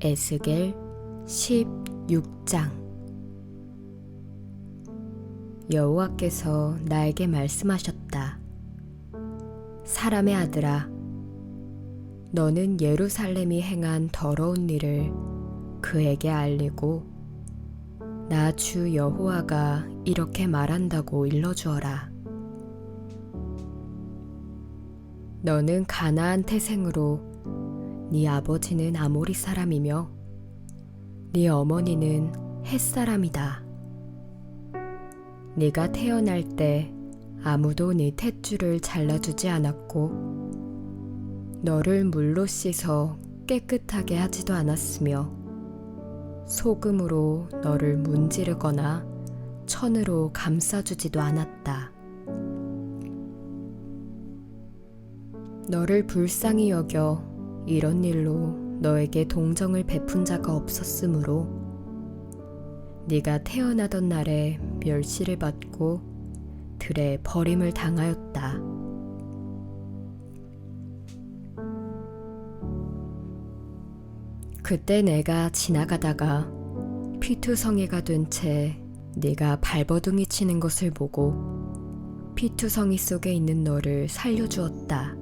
에스겔 16장. 여호와께서 나에게 말씀하셨다. 사람의 아들아, 너는 예루살렘이 행한 더러운 일을 그에게 알리고 나 주 여호와가 이렇게 말한다고 일러주어라. 너는 가나안 태생으로 네 아버지는 아모리 사람이며 네 어머니는 헷 사람이다. 네가 태어날 때 아무도 네 탯줄을 잘라주지 않았고 너를 물로 씻어 깨끗하게 하지도 않았으며 소금으로 너를 문지르거나 천으로 감싸주지도 않았다. 너를 불쌍히 여겨 이런 일로 너에게 동정을 베푼 자가 없었으므로 네가 태어나던 날에 멸시를 받고 들에 버림을 당하였다. 그때 내가 지나가다가 피투성이가 된 채 네가 발버둥이 치는 것을 보고 피투성이 속에 있는 너를 살려주었다.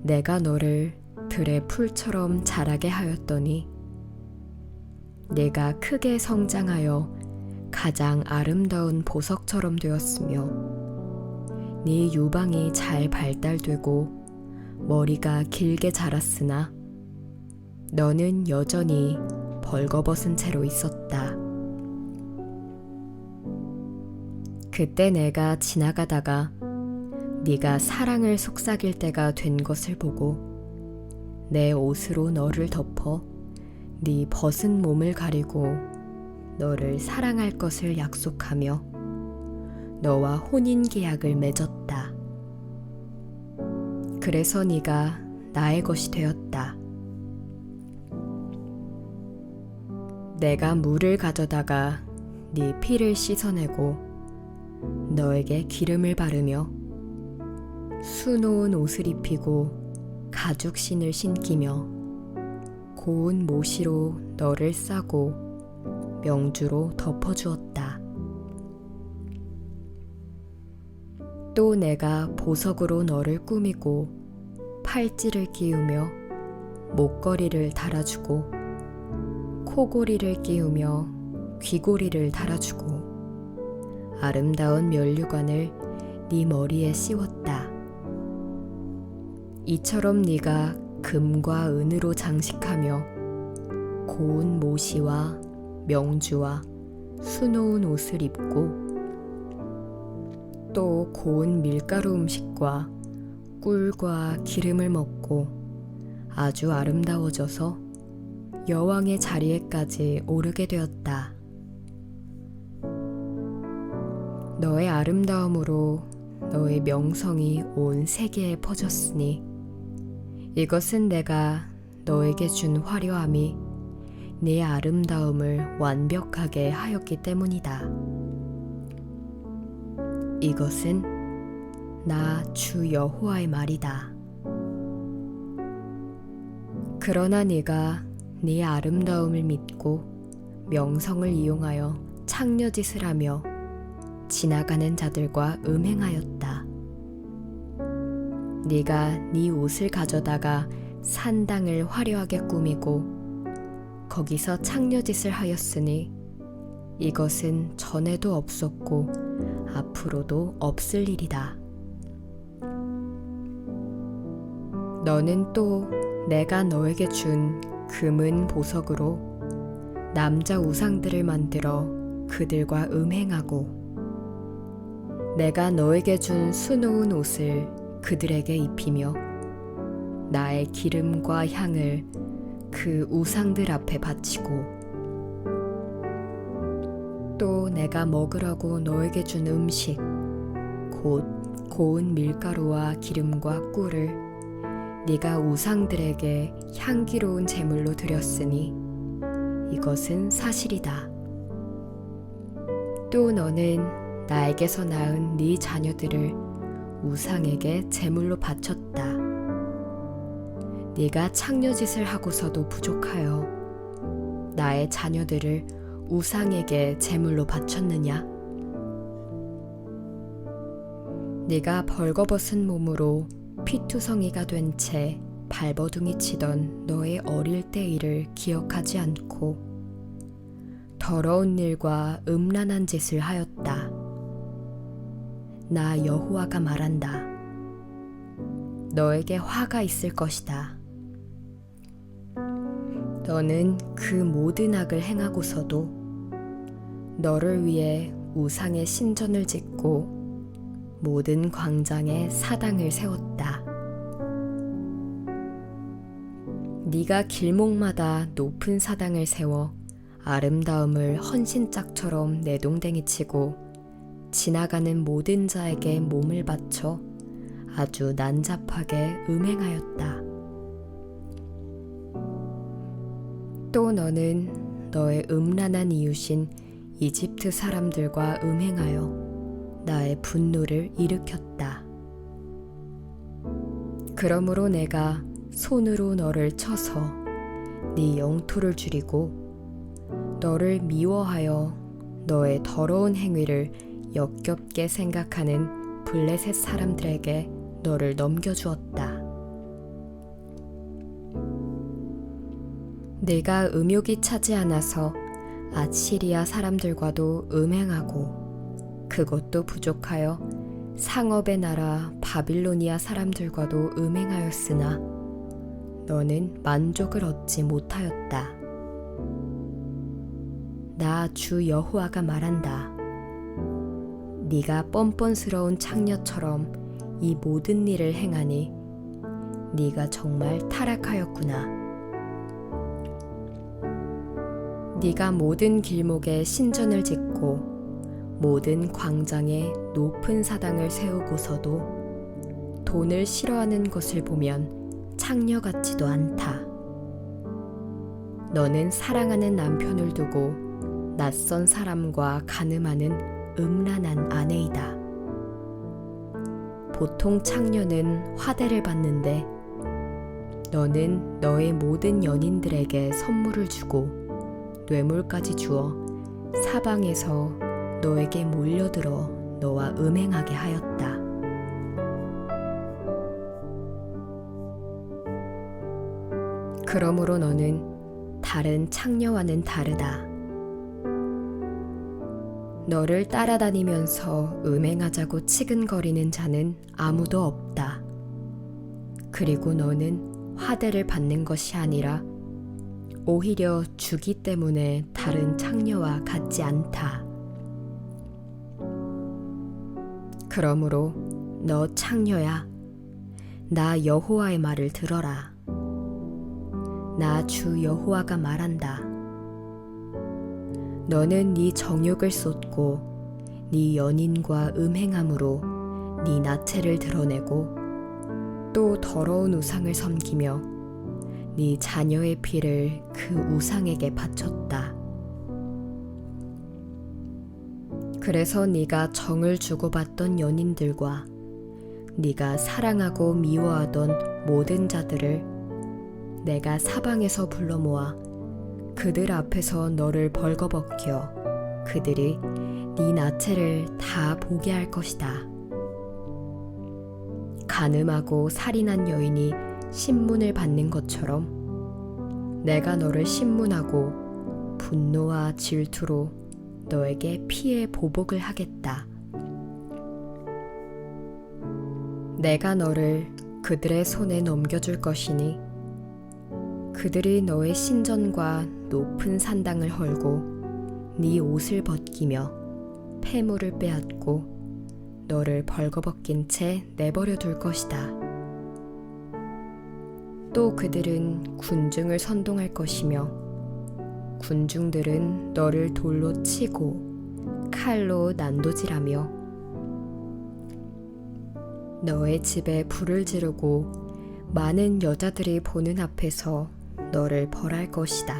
내가 너를 들의 풀처럼 자라게 하였더니 네가 크게 성장하여 가장 아름다운 보석처럼 되었으며 네 유방이 잘 발달되고 머리가 길게 자랐으나 너는 여전히 벌거벗은 채로 있었다. 그때 내가 지나가다가 네가 사랑을 속삭일 때가 된 것을 보고 내 옷으로 너를 덮어 네 벗은 몸을 가리고 너를 사랑할 것을 약속하며 너와 혼인계약을 맺었다. 그래서 네가 나의 것이 되었다. 내가 물을 가져다가 네 피를 씻어내고 너에게 기름을 바르며 수놓은 옷을 입히고 가죽신을 신기며 고운 모시로 너를 싸고 명주로 덮어주었다. 또 내가 보석으로 너를 꾸미고 팔찌를 끼우며 목걸이를 달아주고 코고리를 끼우며 귀고리를 달아주고 아름다운 면류관을 네 머리에 씌웠다. 이처럼 네가 금과 은으로 장식하며 고운 모시와 명주와 수놓은 옷을 입고 또 고운 밀가루 음식과 꿀과 기름을 먹고 아주 아름다워져서 여왕의 자리에까지 오르게 되었다. 너의 아름다움으로 너의 명성이 온 세계에 퍼졌으니 이것은 내가 너에게 준 화려함이 네 아름다움을 완벽하게 하였기 때문이다. 이것은 나 주 여호와의 말이다. 그러나 네가 네 아름다움을 믿고 명성을 이용하여 창녀짓을 하며 지나가는 자들과 음행하였다. 네가 네 옷을 가져다가 산당을 화려하게 꾸미고 거기서 창녀짓을 하였으니 이것은 전에도 없었고 앞으로도 없을 일이다. 너는 또 내가 너에게 준 금은 보석으로 남자 우상들을 만들어 그들과 음행하고 내가 너에게 준 수놓은 옷을 그들에게 입히며 나의 기름과 향을 그 우상들 앞에 바치고 또 내가 먹으라고 너에게 준 음식 곧 고운 밀가루와 기름과 꿀을 네가 우상들에게 향기로운 제물로 드렸으니 이것은 사실이다. 또 너는 나에게서 낳은 네 자녀들을 우상에게 제물로 바쳤다. 네가 창녀짓을 하고서도 부족하여 나의 자녀들을 우상에게 제물로 바쳤느냐? 네가 벌거벗은 몸으로 피투성이가 된 채 발버둥이 치던 너의 어릴 때 일을 기억하지 않고 더러운 일과 음란한 짓을 하였다. 나 여호와가 말한다. 너에게 화가 있을 것이다. 너는 그 모든 악을 행하고서도 너를 위해 우상의 신전을 짓고 모든 광장에 사당을 세웠다. 네가 길목마다 높은 사당을 세워 아름다움을 헌신짝처럼 내동댕이 치고 지나가는 모든 자에게 몸을 바쳐 아주 난잡하게 음행하였다. 또 너는 너의 음란한 이웃인 이집트 사람들과 음행하여 나의 분노를 일으켰다. 그러므로 내가 손으로 너를 쳐서 네 영토를 줄이고 너를 미워하여 너의 더러운 행위를 역겹게 생각하는 블레셋 사람들에게 너를 넘겨주었다. 내가 음욕이 차지 않아서 아시리아 사람들과도 음행하고 그것도 부족하여 상업의 나라 바빌로니아 사람들과도 음행하였으나 너는 만족을 얻지 못하였다. 나 주 여호와가 말한다. 네가 뻔뻔스러운 창녀처럼 이 모든 일을 행하니 네가 정말 타락하였구나. 네가 모든 길목에 신전을 짓고 모든 광장에 높은 사당을 세우고서도 돈을 싫어하는 것을 보면 창녀 같지도 않다. 너는 사랑하는 남편을 두고 낯선 사람과 간음하는 음란한 아내이다. 보통 창녀는 화대를 받는데 너는 너의 모든 연인들에게 선물을 주고 뇌물까지 주어 사방에서 너에게 몰려들어 너와 음행하게 하였다. 그러므로 너는 다른 창녀와는 다르다. 너를 따라다니면서 음행하자고 치근거리는 자는 아무도 없다. 그리고 너는 화대를 받는 것이 아니라 오히려 주기 때문에 다른 창녀와 같지 않다. 그러므로 너 창녀야, 나 여호와의 말을 들어라. 나 주 여호와가 말한다. 너는 네 정욕을 쏟고 네 연인과 음행함으로 네 나체를 드러내고 또 더러운 우상을 섬기며 네 자녀의 피를 그 우상에게 바쳤다. 그래서 네가 정을 주고받던 연인들과 네가 사랑하고 미워하던 모든 자들을 내가 사방에서 불러 모아 그들 앞에서 너를 벌거벗겨 그들이 네 나체를 다 보게 할 것이다. 간음하고 살인한 여인이 신문을 받는 것처럼 내가 너를 신문하고 분노와 질투로 너에게 피해 보복을 하겠다. 내가 너를 그들의 손에 넘겨줄 것이니 그들이 너의 신전과 높은 산당을 헐고 네 옷을 벗기며 폐물을 빼앗고 너를 벌거벗긴 채 내버려 둘 것이다. 또 그들은 군중을 선동할 것이며 군중들은 너를 돌로 치고 칼로 난도질하며 너의 집에 불을 지르고 많은 여자들이 보는 앞에서 너를 벌할 것이다.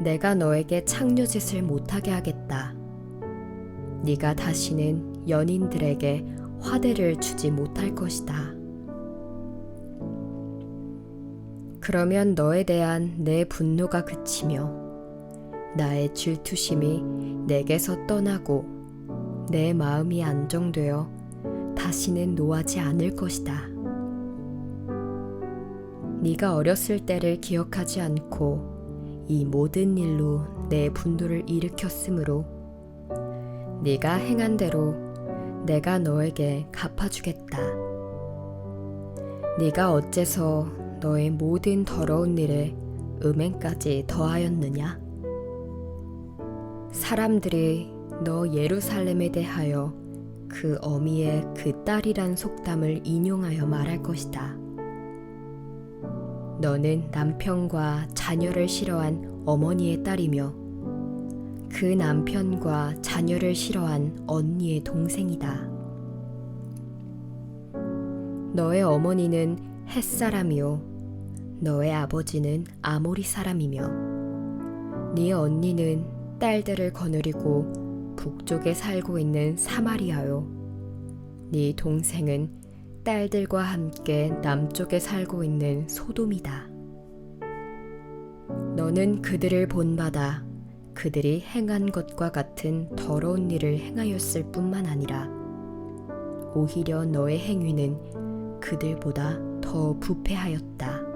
내가 너에게 창녀짓을 못하게 하겠다. 네가 다시는 연인들에게 화대를 주지 못할 것이다. 그러면 너에 대한 내 분노가 그치며 나의 질투심이 내게서 떠나고 내 마음이 안정되어 다시는 노하지 않을 것이다. 네가 어렸을 때를 기억하지 않고 이 모든 일로 내 분노를 일으켰으므로 네가 행한 대로 내가 너에게 갚아주겠다. 네가 어째서 너의 모든 더러운 일에 음행까지 더하였느냐? 사람들이 너 예루살렘에 대하여 그 어미의 그 딸이란 속담을 인용하여 말할 것이다. 너는 남편과 자녀를 싫어한 어머니의 딸이며 그 남편과 자녀를 싫어한 언니의 동생이다. 너의 어머니는 헷 사람이요 너의 아버지는 아모리 사람이며 네 언니는 딸들을 거느리고 북쪽에 살고 있는 사마리아요 네 동생은 딸들과 함께 남쪽에 살고 있는 소돔이다. 너는 그들을 본받아 그들이 행한 것과 같은 더러운 일을 행하였을 뿐만 아니라 오히려 너의 행위는 그들보다 더 부패하였다.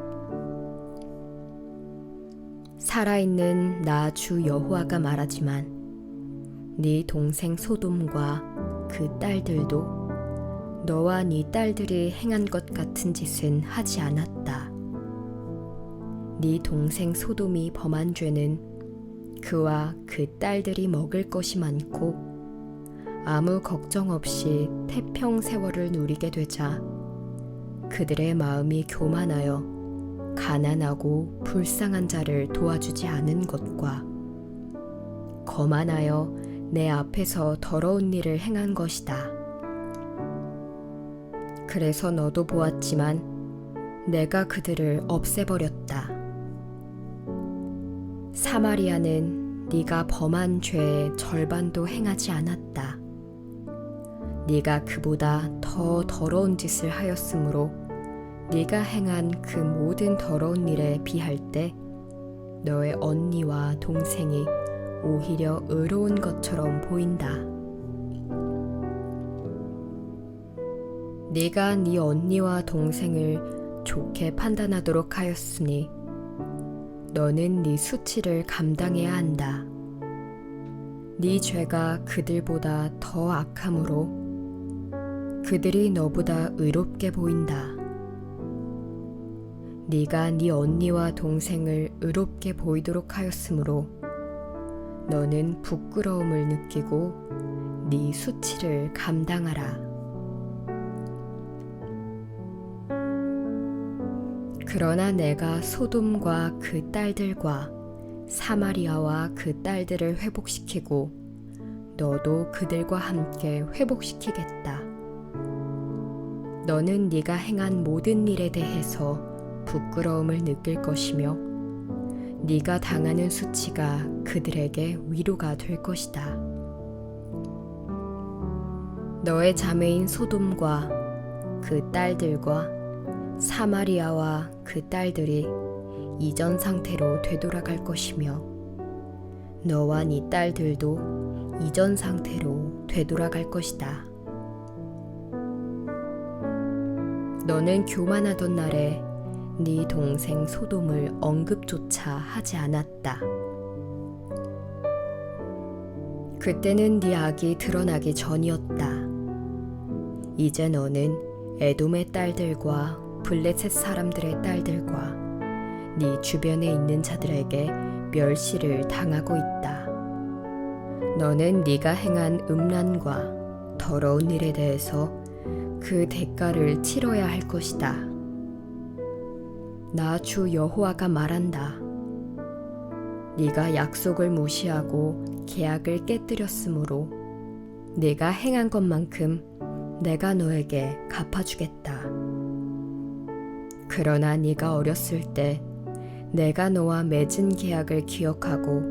살아있는 나 주 여호와가 말하지만 네 동생 소돔과 그 딸들도 너와 네 딸들이 행한 것 같은 짓은 하지 않았다. 네 동생 소돔이 범한 죄는 그와 그 딸들이 먹을 것이 많고 아무 걱정 없이 태평세월을 누리게 되자 그들의 마음이 교만하여 가난하고 불쌍한 자를 도와주지 않은 것과 거만하여 내 앞에서 더러운 일을 행한 것이다. 그래서 너도 보았지만 내가 그들을 없애버렸다. 사마리아는 네가 범한 죄의 절반도 행하지 않았다. 네가 그보다 더 더러운 짓을 하였으므로 네가 행한 그 모든 더러운 일에 비할 때 너의 언니와 동생이 오히려 의로운 것처럼 보인다. 네가 네 언니와 동생을 좋게 판단하도록 하였으니 너는 네 수치를 감당해야 한다. 네 죄가 그들보다 더 악함으로 그들이 너보다 의롭게 보인다. 네가 네 언니와 동생을 의롭게 보이도록 하였으므로 너는 부끄러움을 느끼고 네 수치를 감당하라. 그러나 내가 소돔과 그 딸들과 사마리아와 그 딸들을 회복시키고 너도 그들과 함께 회복시키겠다. 너는 네가 행한 모든 일에 대해서 부끄러움을 느낄 것이며 네가 당하는 수치가 그들에게 위로가 될 것이다. 너의 자매인 소돔과 그 딸들과 사마리아와 그 딸들이 이전 상태로 되돌아갈 것이며 너와 네 딸들도 이전 상태로 되돌아갈 것이다. 너는 교만하던 날에 네 동생 소돔을 언급조차 하지 않았다. 그때는 네 악이 드러나기 전이었다. 이제 너는 에돔의 딸들과 블레셋 사람들의 딸들과 네 주변에 있는 자들에게 멸시를 당하고 있다. 너는 네가 행한 음란과 더러운 일에 대해서 그 대가를 치러야 할 것이다. 나 주 여호와가 말한다. 네가 약속을 무시하고 계약을 깨뜨렸으므로 네가 행한 것만큼 내가 너에게 갚아주겠다. 그러나 네가 어렸을 때 내가 너와 맺은 계약을 기억하고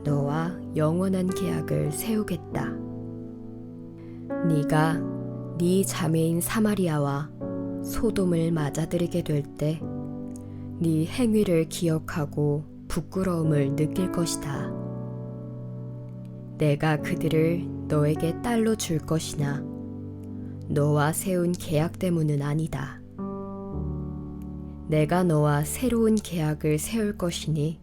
너와 영원한 계약을 세우겠다. 네가 네 자매인 사마리아와 소돔을 맞아들이게 될 때 네 행위를 기억하고 부끄러움을 느낄 것이다. 내가 그들을 너에게 딸로 줄 것이나 너와 세운 계약 때문은 아니다. 내가 너와 새로운 계약을 세울 것이니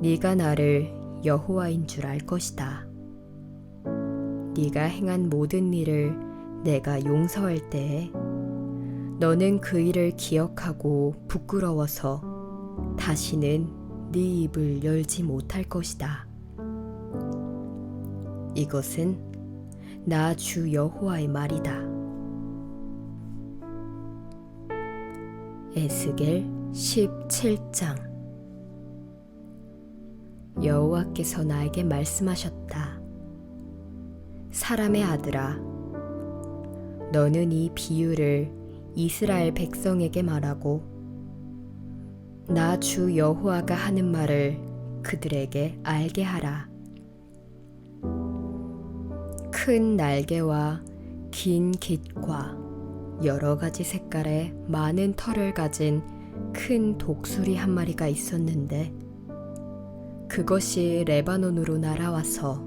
네가 나를 여호와인 줄 알 것이다. 네가 행한 모든 일을 내가 용서할 때에 너는 그 일을 기억하고 부끄러워서 다시는 네 입을 열지 못할 것이다. 이것은 나 주 여호와의 말이다. 에스겔 17장. 여호와께서 나에게 말씀하셨다. 사람의 아들아, 너는 이 비유를 이스라엘 백성에게 말하고 나 주 여호와가 하는 말을 그들에게 알게 하라. 큰 날개와 긴 깃과 여러 가지 색깔의 많은 털을 가진 큰 독수리 한 마리가 있었는데 그것이 레바논으로 날아와서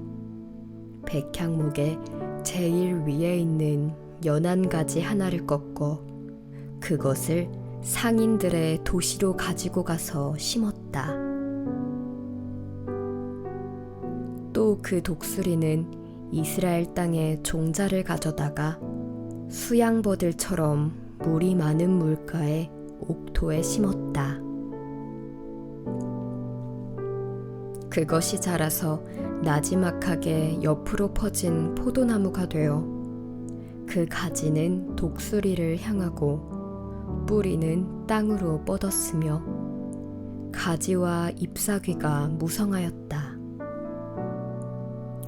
백향목의 제일 위에 있는 연한 가지 하나를 꺾어 그것을 상인들의 도시로 가지고 가서 심었다. 또 그 독수리는 이스라엘 땅에 종자를 가져다가 수양버들처럼 물이 많은 물가에 옥토에 심었다. 그것이 자라서 나지막하게 옆으로 퍼진 포도나무가 되어 그 가지는 독수리를 향하고 뿌리는 땅으로 뻗었으며 가지와 잎사귀가 무성하였다.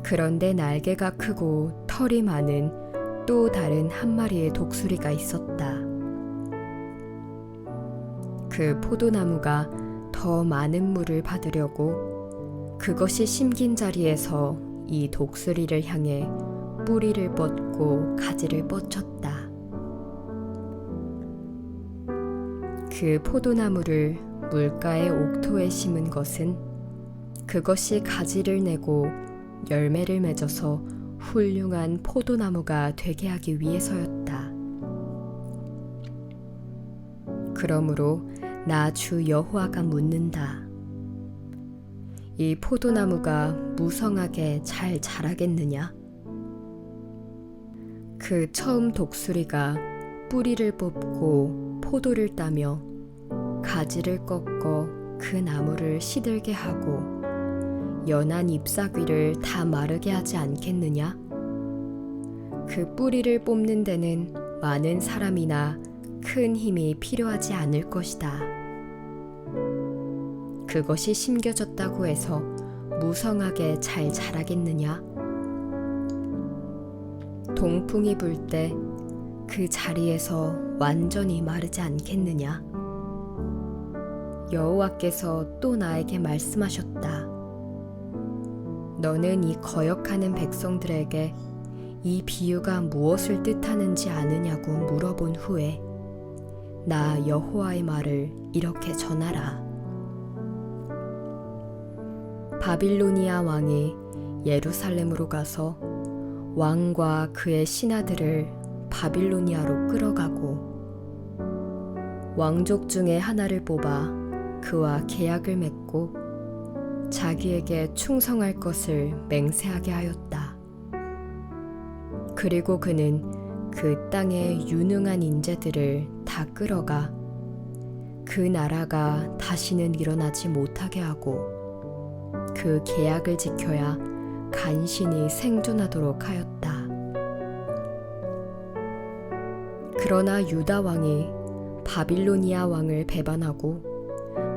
그런데 날개가 크고 털이 많은 또 다른 한 마리의 독수리가 있었다. 그 포도나무가 더 많은 물을 받으려고 그것이 심긴 자리에서 이 독수리를 향해 뿌리를 뻗고 가지를 뻗쳤다. 그 포도나무를 물가의 옥토에 심은 것은 그것이 가지를 내고 열매를 맺어서 훌륭한 포도나무가 되게 하기 위해서였다. 그러므로 나 주 여호와가 묻는다. 이 포도나무가 무성하게 잘 자라겠느냐? 그 처음 독수리가 뿌리를 뽑고 포도를 따며 가지를 꺾어 그 나무를 시들게 하고 연한 잎사귀를 다 마르게 하지 않겠느냐? 그 뿌리를 뽑는 데는 많은 사람이나 큰 힘이 필요하지 않을 것이다. 그것이 심겨졌다고 해서 무성하게 잘 자라겠느냐? 동풍이 불 때 그 자리에서 완전히 마르지 않겠느냐? 여호와께서 또 나에게 말씀하셨다. 너는 이 거역하는 백성들에게 이 비유가 무엇을 뜻하는지 아느냐고 물어본 후에 나 여호와의 말을 이렇게 전하라. 바빌로니아 왕이 예루살렘으로 가서 왕과 그의 신하들을 바빌로니아로 끌어가고 왕족 중에 하나를 뽑아 그와 계약을 맺고 자기에게 충성할 것을 맹세하게 하였다. 그리고 그는 그 땅의 유능한 인재들을 다 끌어가 그 나라가 다시는 일어나지 못하게 하고 그 계약을 지켜야 간신히 생존하도록 하였다. 그러나 유다 왕이 바빌로니아 왕을 배반하고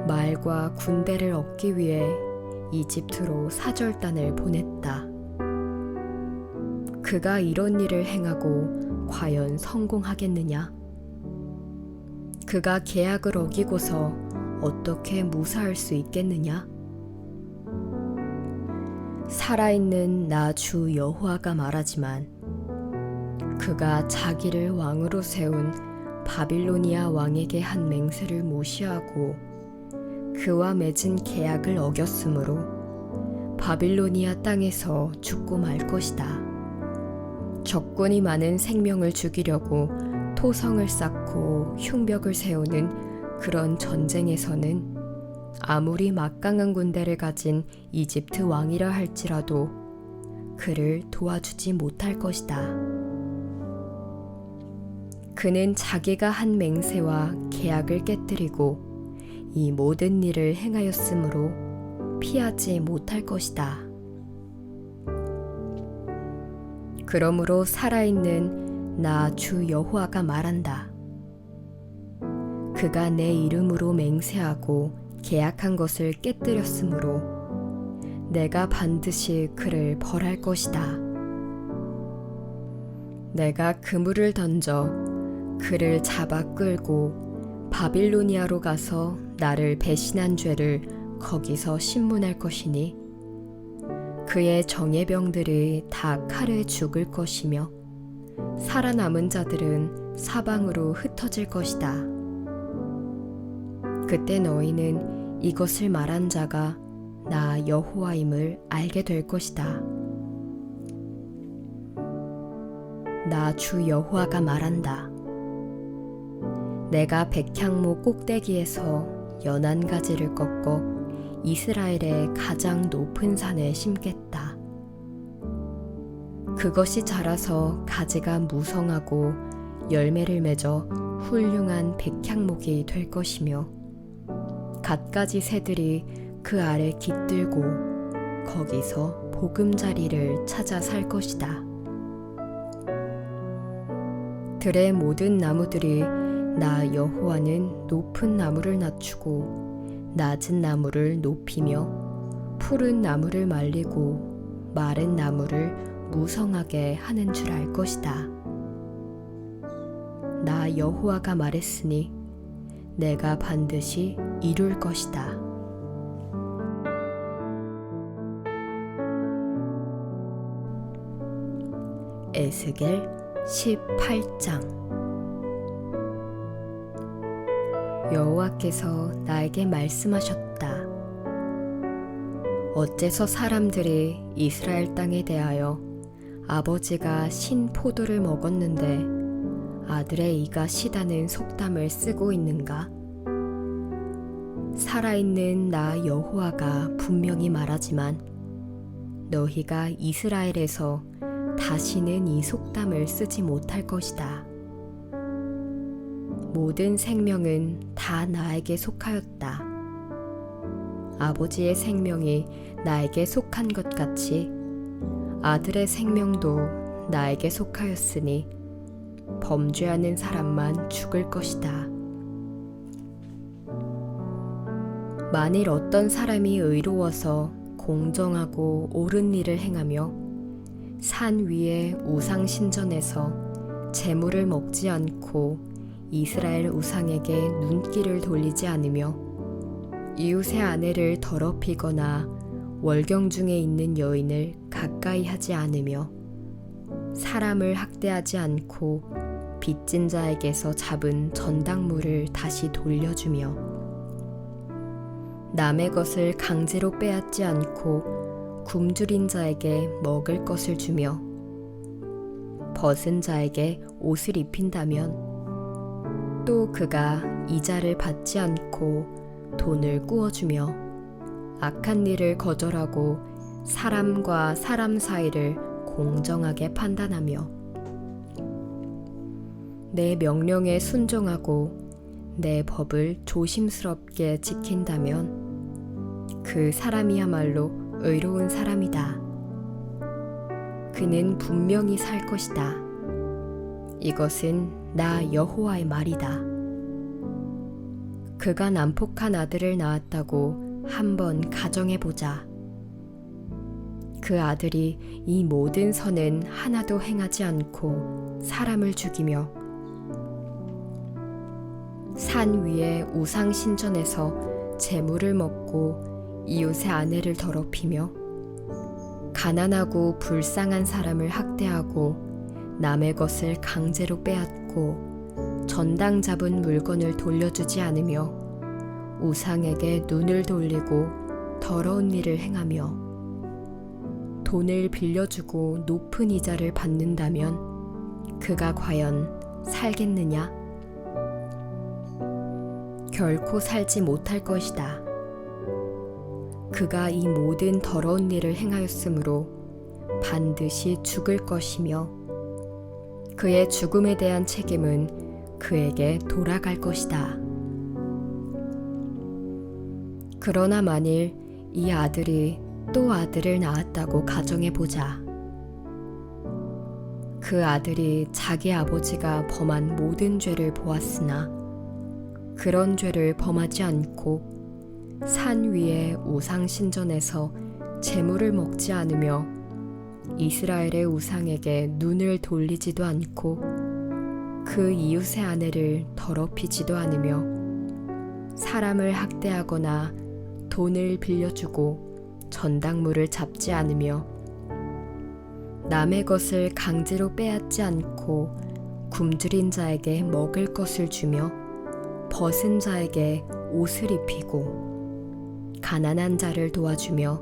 말과 군대를 얻기 위해 이집트로 사절단을 보냈다. 그가 이런 일을 행하고 과연 성공하겠느냐? 그가 계약을 어기고서 어떻게 무사할 수 있겠느냐? 살아있는 나 주 여호와가 말하지만 그가 자기를 왕으로 세운 바빌로니아 왕에게 한 맹세를 무시하고 그와 맺은 계약을 어겼으므로 바빌로니아 땅에서 죽고 말 것이다. 적군이 많은 생명을 죽이려고 토성을 쌓고 흉벽을 세우는 그런 전쟁에서는 아무리 막강한 군대를 가진 이집트 왕이라 할지라도 그를 도와주지 못할 것이다. 그는 자기가 한 맹세와 계약을 깨뜨리고 이 모든 일을 행하였으므로 피하지 못할 것이다. 그러므로 살아있는 나 주 여호와가 말한다. 그가 내 이름으로 맹세하고 계약한 것을 깨뜨렸으므로 내가 반드시 그를 벌할 것이다. 내가 그물을 던져 그를 잡아 끌고 바빌로니아로 가서 나를 배신한 죄를 거기서 신문할 것이니 그의 정예병들이 다 칼에 죽을 것이며 살아남은 자들은 사방으로 흩어질 것이다. 그때 너희는 이것을 말한 자가 나 여호와임을 알게 될 것이다. 나 주 여호와가 말한다. 내가 백향목 꼭대기에서 연한 가지를 꺾어 이스라엘의 가장 높은 산에 심겠다. 그것이 자라서 가지가 무성하고 열매를 맺어 훌륭한 백향목이 될 것이며 갖가지 새들이 그 아래 깃들고 거기서 보금자리를 찾아 살 것이다. 들의 모든 나무들이 나 여호와는 높은 나무를 낮추고 낮은 나무를 높이며 푸른 나무를 말리고 마른 나무를 무성하게 하는 줄 알 것이다. 나 여호와가 말했으니 내가 반드시 이룰 것이다. 에스겔 18장. 여호와께서 나에게 말씀하셨다. 어째서 사람들이 이스라엘 땅에 대하여 아버지가 신 포도를 먹었는데 아들의 이가 시다는 속담을 쓰고 있는가? 살아있는 나 여호와가 분명히 말하지만 너희가 이스라엘에서 다시는 이 속담을 쓰지 못할 것이다. 모든 생명은 다 나에게 속하였다. 아버지의 생명이 나에게 속한 것 같이 아들의 생명도 나에게 속하였으니 범죄하는 사람만 죽을 것이다. 만일 어떤 사람이 의로워서 공정하고 옳은 일을 행하며 산 위에 우상 신전에서 재물을 먹지 않고 이스라엘 우상에게 눈길을 돌리지 않으며 이웃의 아내를 더럽히거나 월경 중에 있는 여인을 가까이 하지 않으며 사람을 학대하지 않고 빚진 자에게서 잡은 전당물을 다시 돌려주며 남의 것을 강제로 빼앗지 않고 굶주린 자에게 먹을 것을 주며 벗은 자에게 옷을 입힌다면 또 그가 이자를 받지 않고 돈을 꾸어주며 악한 일을 거절하고 사람과 사람 사이를 공정하게 판단하며 내 명령에 순종하고 내 법을 조심스럽게 지킨다면 그 사람이야말로 의로운 사람이다. 그는 분명히 살 것이다. 이것은 나 여호와의 말이다. 그가 난폭한 아들을 낳았다고 한번 가정해보자. 그 아들이 이 모든 선은 하나도 행하지 않고 사람을 죽이며 산 위에 우상 신전에서 재물을 먹고 이웃의 아내를 더럽히며 가난하고 불쌍한 사람을 학대하고 남의 것을 강제로 빼앗고 전당 잡은 물건을 돌려주지 않으며 우상에게 눈을 돌리고 더러운 일을 행하며 돈을 빌려주고 높은 이자를 받는다면 그가 과연 살겠느냐? 결코 살지 못할 것이다. 그가 이 모든 더러운 일을 행하였으므로 반드시 죽을 것이며 그의 죽음에 대한 책임은 그에게 돌아갈 것이다. 그러나 만일 이 아들이 또 아들을 낳았다고 가정해보자. 그 아들이 자기 아버지가 범한 모든 죄를 보았으나 그런 죄를 범하지 않고 산 위의 우상 신전에서 제물을 먹지 않으며 이스라엘의 우상에게 눈을 돌리지도 않고 그 이웃의 아내를 더럽히지도 않으며 사람을 학대하거나 돈을 빌려주고 전당물을 잡지 않으며 남의 것을 강제로 빼앗지 않고 굶주린 자에게 먹을 것을 주며 벗은 자에게 옷을 입히고 가난한 자를 도와주며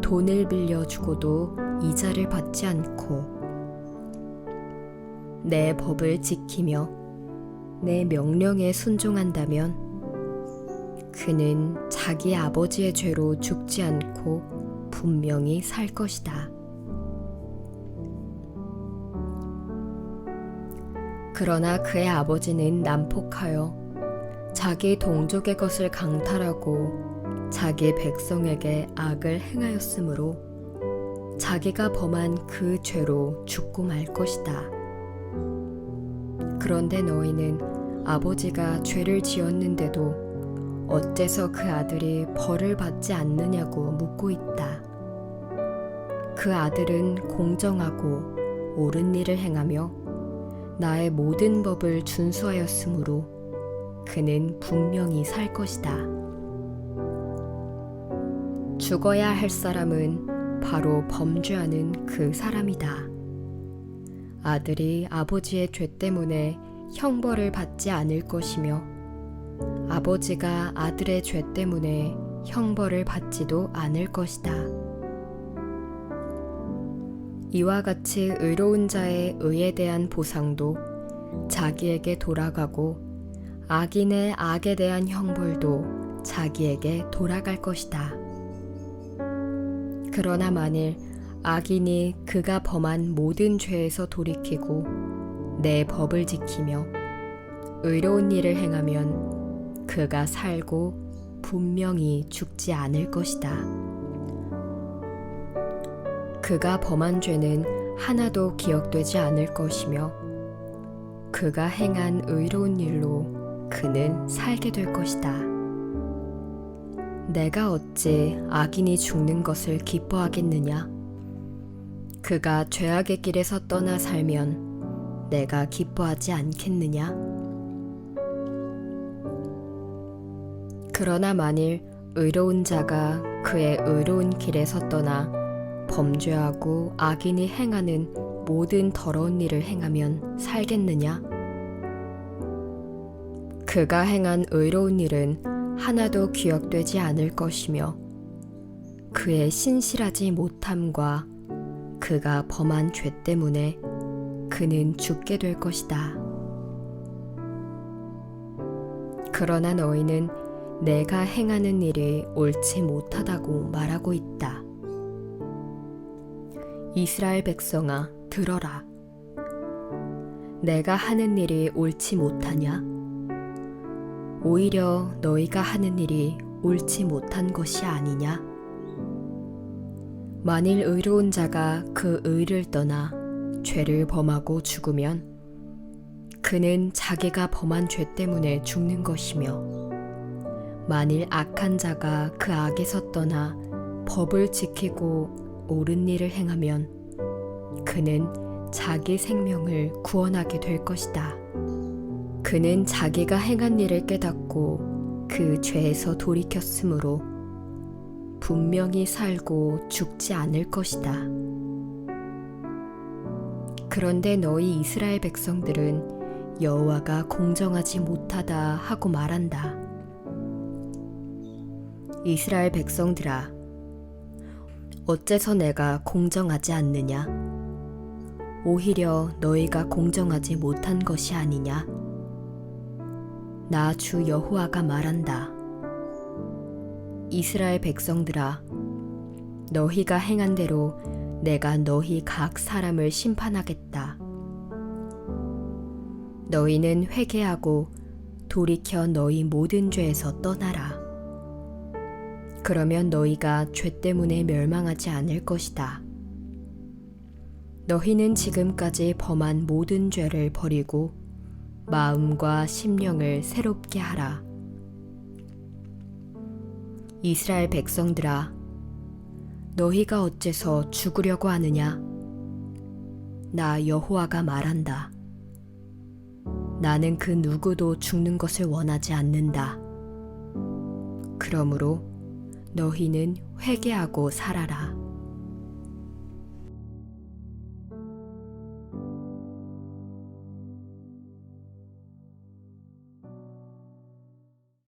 돈을 빌려주고도 이자를 받지 않고 내 법을 지키며 내 명령에 순종한다면 그는 자기 아버지의 죄로 죽지 않고 분명히 살 것이다. 그러나 그의 아버지는 난폭하여 자기 동족의 것을 강탈하고 자기 백성에게 악을 행하였으므로 자기가 범한 그 죄로 죽고 말 것이다. 그런데 너희는 아버지가 죄를 지었는데도 어째서 그 아들이 벌을 받지 않느냐고 묻고 있다. 그 아들은 공정하고 옳은 일을 행하며 나의 모든 법을 준수하였으므로 그는 분명히 살 것이다. 죽어야 할 사람은 바로 범죄하는 그 사람이다. 아들이 아버지의 죄 때문에 형벌을 받지 않을 것이며 아버지가 아들의 죄 때문에 형벌을 받지도 않을 것이다. 이와 같이 의로운 자의 의에 대한 보상도 자기에게 돌아가고 악인의 악에 대한 형벌도 자기에게 돌아갈 것이다. 그러나 만일 악인이 그가 범한 모든 죄에서 돌이키고 내 법을 지키며 의로운 일을 행하면 그가 살고 분명히 죽지 않을 것이다. 그가 범한 죄는 하나도 기억되지 않을 것이며 그가 행한 의로운 일로 그는 살게 될 것이다. 내가 어찌 악인이 죽는 것을 기뻐하겠느냐? 그가 죄악의 길에서 떠나 살면 내가 기뻐하지 않겠느냐? 그러나 만일 의로운 자가 그의 의로운 길에서 떠나 범죄하고 악인이 행하는 모든 더러운 일을 행하면 살겠느냐? 그가 행한 의로운 일은 하나도 기억되지 않을 것이며 그의 신실하지 못함과 그가 범한 죄 때문에 그는 죽게 될 것이다. 그러나 너희는 내가 행하는 일이 옳지 못하다고 말하고 있다. 이스라엘 백성아, 들어라. 내가 하는 일이 옳지 못하냐? 오히려 너희가 하는 일이 옳지 못한 것이 아니냐? 만일 의로운 자가 그 의를 떠나 죄를 범하고 죽으면 그는 자기가 범한 죄 때문에 죽는 것이며 만일 악한 자가 그 악에서 떠나 법을 지키고 옳은 일을 행하면 그는 자기 생명을 구원하게 될 것이다. 그는 자기가 행한 일을 깨닫고 그 죄에서 돌이켰으므로 분명히 살고 죽지 않을 것이다. 그런데 너희 이스라엘 백성들은 여호와가 공정하지 못하다 하고 말한다. 이스라엘 백성들아, 어째서 내가 공정하지 않느냐? 오히려 너희가 공정하지 못한 것이 아니냐? 나 주 여호와가 말한다. 이스라엘 백성들아, 너희가 행한 대로 내가 너희 각 사람을 심판하겠다. 너희는 회개하고 돌이켜 너희 모든 죄에서 떠나라. 그러면 너희가 죄 때문에 멸망하지 않을 것이다. 너희는 지금까지 범한 모든 죄를 버리고 마음과 심령을 새롭게 하라. 이스라엘 백성들아, 너희가 어째서 죽으려고 하느냐? 나 여호와가 말한다. 나는 그 누구도 죽는 것을 원하지 않는다. 그러므로 너희는 회개하고 살아라.